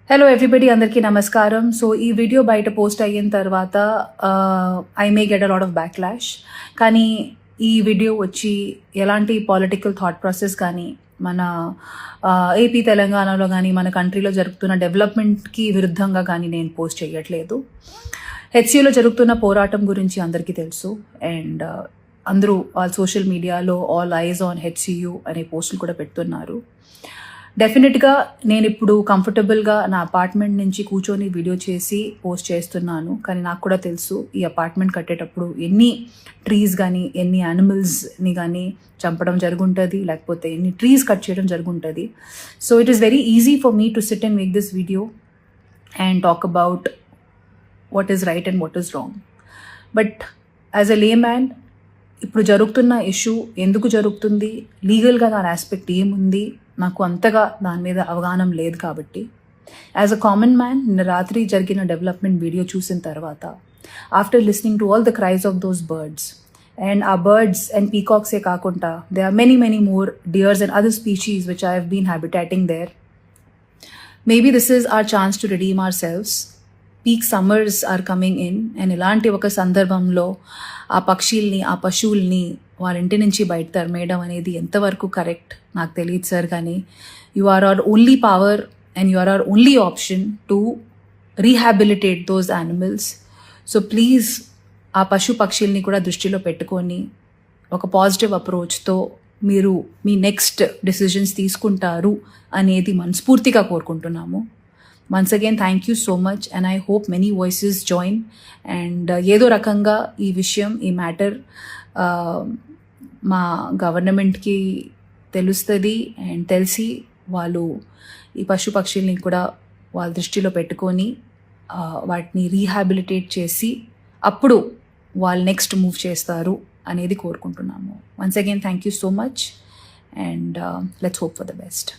Hello everybody, అందరికీ నమస్కారం. So ఈ వీడియో బయట పోస్ట్ అయిన తర్వాత I may get a lot of backlash. కానీ ఈ వీడియో వచ్చి ఎలాంటి పొలిటికల్ థాట్ ప్రాసెస్ కానీ మన ఏపీ తెలంగాణలో కానీ మన కంట్రీలో జరుగుతున్న డెవలప్మెంట్కి విరుద్ధంగా కానీ నేను పోస్ట్ చేయట్లేదు. హెచ్సియూలో జరుగుతున్న పోరాటం గురించి అందరికీ తెలుసు. అండ్ అందరూ సోషల్ మీడియాలో ఆల్ ఐజ్ ఆన్ హెచ్సియూ అనే పోస్టులు కూడా పెడుతున్నారు. డెఫినెట్గా నేను ఇప్పుడు కంఫర్టబుల్గా నా అపార్ట్మెంట్ నుంచి కూర్చొని వీడియో చేసి పోస్ట్ చేస్తున్నాను. కానీ నాకు కూడా తెలుసు ఈ అపార్ట్మెంట్ కట్టేటప్పుడు ఎన్ని ట్రీస్ కానీ ఎన్ని యానిమల్స్ని కానీ చంపడం జరుగుంటుంది, లేకపోతే ఎన్ని ట్రీస్ కట్ చేయడం జరుగుంటుంది. So it is very easy for me to sit and make this video and talk about what is right and what is wrong. But as a layman ఇప్పుడు జరుగుతున్న ఇష్యూ ఎందుకు జరుగుతుంది, లీగల్గా దాని aspect ఏముంది, నాకు అంతగా దాని మీద అవగాహన లేదు. కాబట్టి యాజ్ అ కామన్ మ్యాన్ నిన్న రాత్రి జరిగిన డెవలప్మెంట్ వీడియో చూసిన తర్వాత after listening to all the cries of those birds and uh birds and పీకాక్సే కాకుండా they are many more deers and other species which I have been habitating there. Maybe this is our chance to redeem ourselves. Peak summers are coming in and ఇలాంటి ఒక సందర్భంలో ఆ పక్షుల్ని ఆ పశువుల్ని వాళ్ళ ఇంటి నుంచి బయట తరిమేయడం అనేది ఎంతవరకు కరెక్ట్ నాకు తెలియదు సార్. కానీ you are our only power and you are our only option to rehabilitate those animals. So please ఆ పక్షుల్ని కూడా దృష్టిలో పెట్టుకొని ఒక పాజిటివ్ అప్రోచ్తో మీరు మీ నెక్స్ట్ డెసిషన్స్ తీసుకుంటారు అనేది మనస్ఫూర్తిగా కోరుకుంటున్నాము. Once again thank you so much and I hope many voices join and ఏదో రకంగా ఈ విషయం ఈ మ్యాటర్ మా గవర్నమెంట్కి తెలుస్తుంది అండ్ తెలిసి వాళ్ళు ఈ పక్షుల్ని కూడా వాళ్ళ దృష్టిలో పెట్టుకొని వాటిని రీహాబిలిటేట్ చేసి అప్పుడు వాళ్ళు నెక్స్ట్ మూవ్ చేస్తారు అనేది కోరుకుంటున్నాము. Once again thank you so much and let's hope for the best.